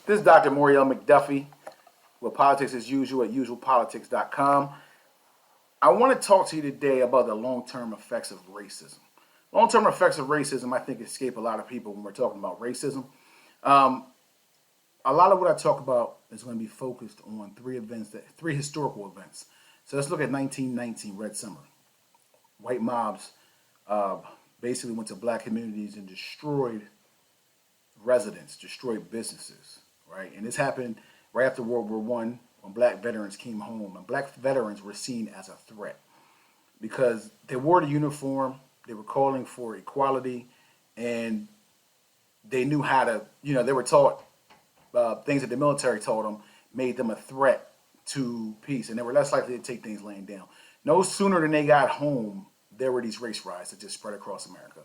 This is Dr. Moriel McDuffy with Politics as Usual at usualpolitics.com. I want to talk to you today about the long-term effects of racism. Long-term effects of racism, I think, escape a lot of people when we're talking about racism. A lot of what I talk about is going to be focused on three historical events. So let's look at 1919, Red Summer. White mobs basically went to black communities and destroyed residents, destroyed businesses, right? And this happened right after World War One, when black veterans came home, and black veterans were seen as a threat because they wore the uniform, they were calling for equality, and they knew how to, they were taught things that the military taught them made them a threat to peace, and they were less likely to take things laying down. No sooner than they got home, there were these race riots that just spread across America.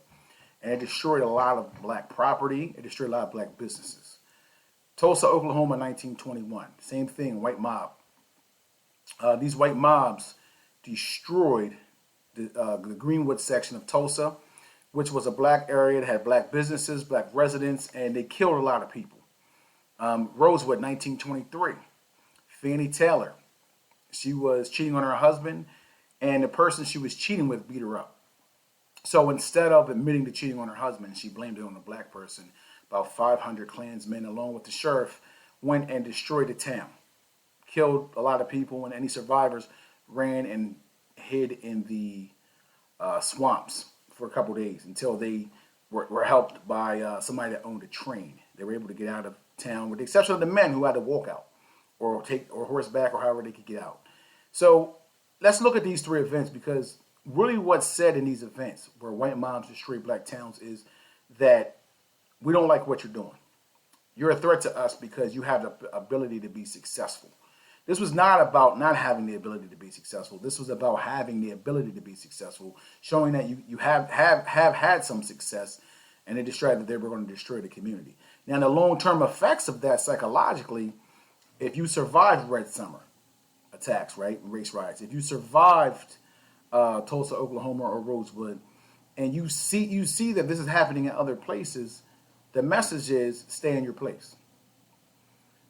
And it destroyed a lot of black property. It destroyed a lot of black businesses. Tulsa, Oklahoma, 1921. Same thing, white mob. These white mobs destroyed the Greenwood section of Tulsa, which was a black area that had black businesses, black residents, and they killed a lot of people. Rosewood, 1923. Fannie Taylor. She was cheating on her husband, and the person she was cheating with beat her up. So instead of admitting to cheating on her husband, she blamed it on a black person. About 500 Klansmen, along with the sheriff, went and destroyed the town, killed a lot of people, and any survivors ran and hid in the swamps for a couple days until they were helped by somebody that owned a train. They were able to get out of town, with the exception of the men who had to walk out or horseback or however they could get out. So let's look at these three events, because really what's said in these events where white mobs destroy black towns is that we don't like what you're doing. You're a threat to us because you have the ability to be successful. This was not about not having the ability to be successful. This was about having the ability to be successful, showing that you have had some success, and they decided that they were going to destroy the community. Now, the long-term effects of that psychologically, if you survived Red Summer attacks, right, race riots, if you survived Tulsa, Oklahoma, or Rosewood, and you see that this is happening in other places, the message is stay in your place.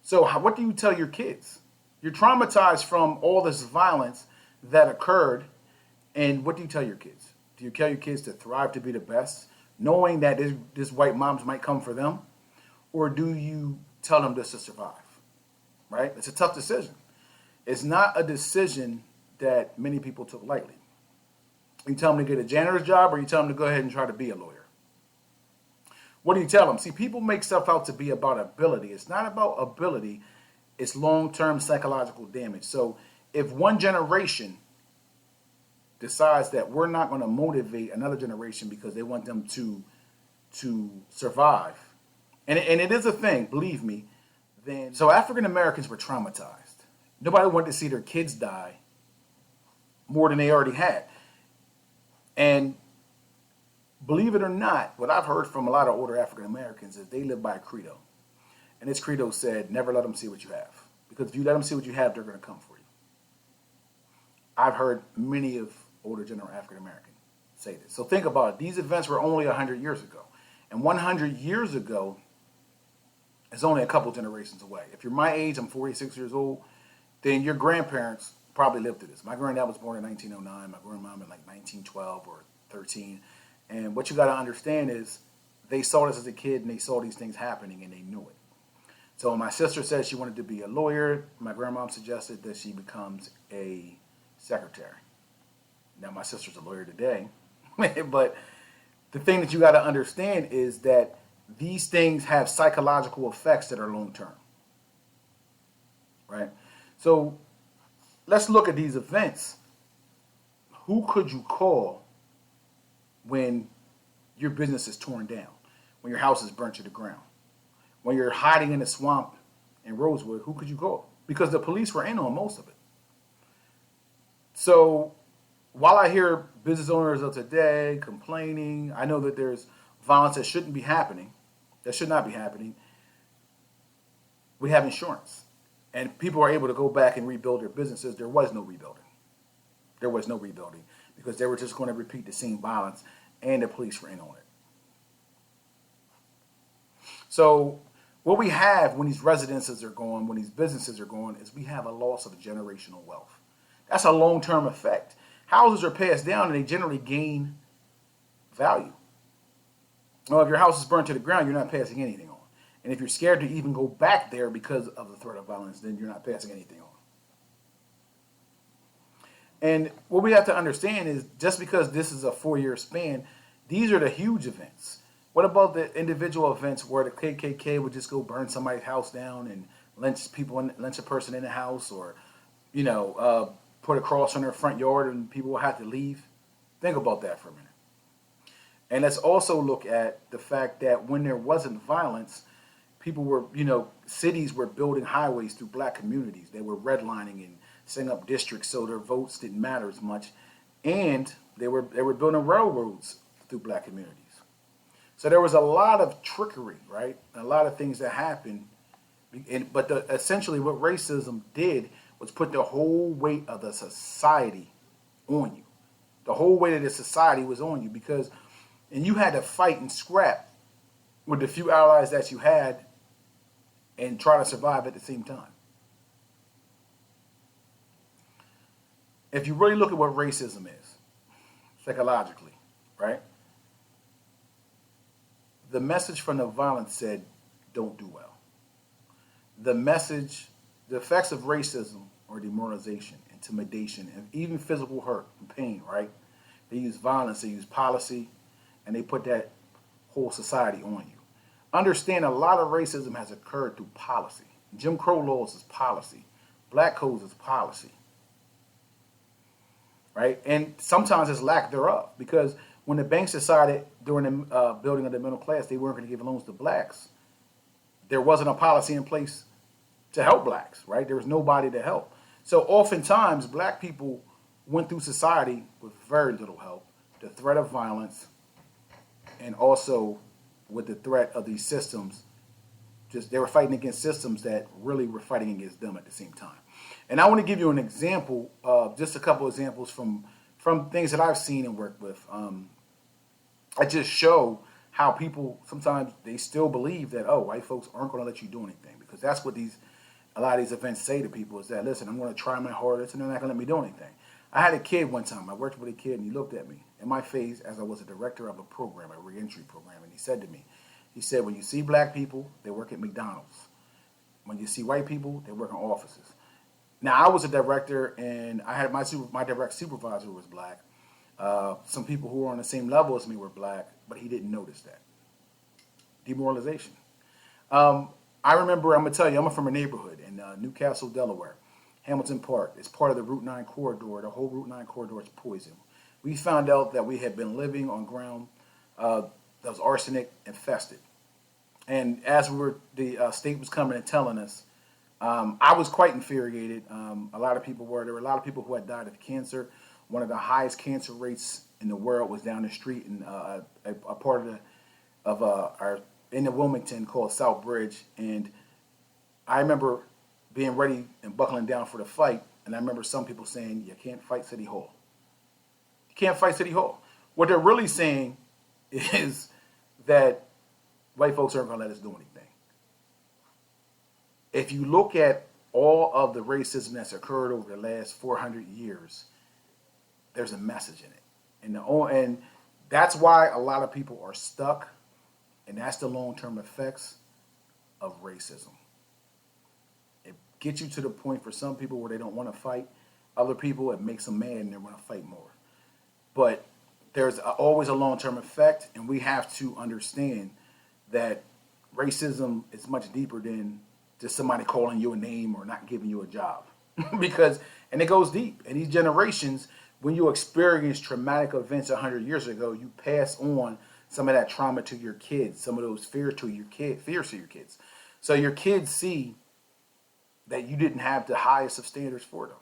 So what do you tell your kids? You're traumatized from all this violence that occurred, and what do you tell your kids? Do you tell your kids to thrive, to be the best, knowing that this white moms might come for them? Or do you tell them just to survive, right? It's a tough decision. It's not a decision that many people took lightly. You tell them to get a janitor's job, or you tell them to go ahead and try to be a lawyer. What do you tell them? See, people make stuff out to be about ability. It's not about ability. It's long-term psychological damage. So if one generation decides that we're not going to motivate another generation because they want them to survive, and it is a thing, believe me, then so African Americans were traumatized. Nobody wanted to see their kids die more than they already had. And believe it or not, what I've heard from a lot of older African Americans is they live by a credo. And this credo said, never let them see what you have. Because if you let them see what you have, they're going to come for you. I've heard many of older general African Americans say this. So think about it. These events were only 100 years ago. And 100 years ago is only a couple generations away. If you're my age, I'm 46 years old, then your grandparents probably lived through this. My granddad was born in 1909, my grandmom in like 1912 or 13. And what you got to understand is they saw this as a kid, and they saw these things happening, and they knew it. So when my sister said she wanted to be a lawyer, my grandmom suggested that she becomes a secretary. Now my sister's a lawyer today, but the thing that you got to understand is that these things have psychological effects that are long-term, right? So let's look at these events. Who could you call when your business is torn down, when your house is burnt to the ground, when you're hiding in a swamp in Rosewood? Who could you call? Because the police were in on most of it. So while I hear business owners of today complaining, I know that there's violence that shouldn't be happening, that should not be happening. We have insurance, and people are able to go back and rebuild their businesses. There was no rebuilding. There was no rebuilding because they were just going to repeat the same violence, and the police were in on it. So What we have when these residences are gone, when these businesses are gone, is we have a loss of generational wealth. That's a long-term effect. Houses are passed down and they generally gain value. Well, if your house is burned to the ground, you're not passing anything on. And if you're scared to even go back there because of the threat of violence, then you're not passing anything on. And what we have to understand is just because this is a 4-year span, these are the huge events. What about the individual events where the KKK would just go burn somebody's house down and lynch lynch a person in the house, or, put a cross on their front yard and people will have to leave? Think about that for a minute. And let's also look at the fact that when there wasn't violence, people were, cities were building highways through black communities. They were redlining and setting up districts so their votes didn't matter as much. And they were building railroads through black communities. So there was a lot of trickery, right? A lot of things that happened. But essentially what racism did was put the whole weight of the society on you. The whole weight of the society was on you and you had to fight and scrap with the few allies that you had and try to survive at the same time. If you really look at what racism is, psychologically, right? The message from the violence said, don't do well. The effects of racism are demoralization, intimidation, and even physical hurt and pain, right? They use violence, they use policy, and they put that whole society on you. Understand a lot of racism has occurred through policy. Jim Crow laws is policy. Black codes is policy. Right? And sometimes it's lack thereof, because when the banks decided during the building of the middle class they weren't going to give loans to blacks, there wasn't a policy in place to help blacks, right? There was nobody to help. So oftentimes black people went through society with very little help, the threat of violence, and also with the threat of these systems. Just they were fighting against systems that really were fighting against them at the same time. And I want to give you an example, just a couple examples from things that I've seen and worked with. I just show how people sometimes they still believe that, oh, white folks aren't going to let you do anything, because that's what a lot of these events say to people is that, listen, I'm going to try my hardest and they're not going to let me do anything. I had a kid one time. I worked with a kid and he looked at me in my face as I was a director of a program, a reentry program, and he said to me, he said, when you see black people, they work at McDonald's. When you see white people, they work in offices. Now, I was a director, and I had my direct supervisor was black. Some people who were on the same level as me were black, but he didn't notice that. Demoralization. I remember, I'm going to tell you, I'm from a neighborhood in Newcastle, Delaware. Hamilton Park. It's part of the Route 9 corridor. The whole Route 9 corridor is poison. We found out that we had been living on ground that was arsenic infested. And as the state was coming and telling us, I was quite infuriated. A lot of people were. There were a lot of people who had died of cancer. One of the highest cancer rates in the world was down the street in a part of our in the Wilmington called South Bridge. And I remember being ready and buckling down for the fight. And I remember some people saying, you can't fight City Hall. You can't fight City Hall. What they're really saying is that white folks aren't going to let us do anything. If you look at all of the racism that's occurred over the last 400 years, there's a message in it. And that's why a lot of people are stuck, and that's the long-term effects of racism. It gets you to the point for some people where they don't want to fight. Other people, it makes them mad and they want to fight more. But there's always a long-term effect, and we have to understand that racism is much deeper than just somebody calling you a name or not giving you a job. And it goes deep. And these generations, when you experience traumatic events 100 years ago, you pass on some of that trauma to your kids, some of those fears to your kids. So your kids see that you didn't have the highest of standards for them.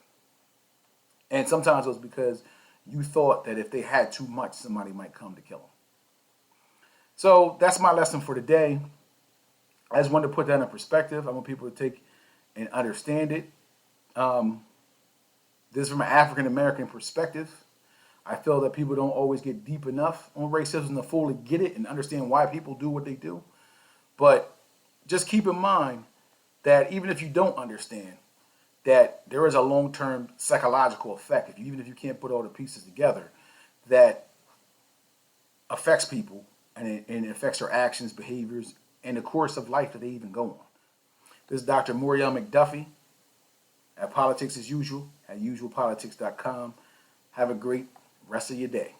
And sometimes it was because you thought that if they had too much, somebody might come to kill them. So that's my lesson for today. I just wanted to put that in perspective. I want people to take and understand it. This is from an African American perspective. I feel that people don't always get deep enough on racism to fully get it and understand why people do what they do. But just keep in mind that even if you don't understand, that there is a long-term psychological effect, even if you can't put all the pieces together, that affects people, and it affects their actions, behaviors, and the course of life that they even go on. This is Dr. Moriel McDuffy at Politics as Usual at usualpolitics.com. Have a great rest of your day.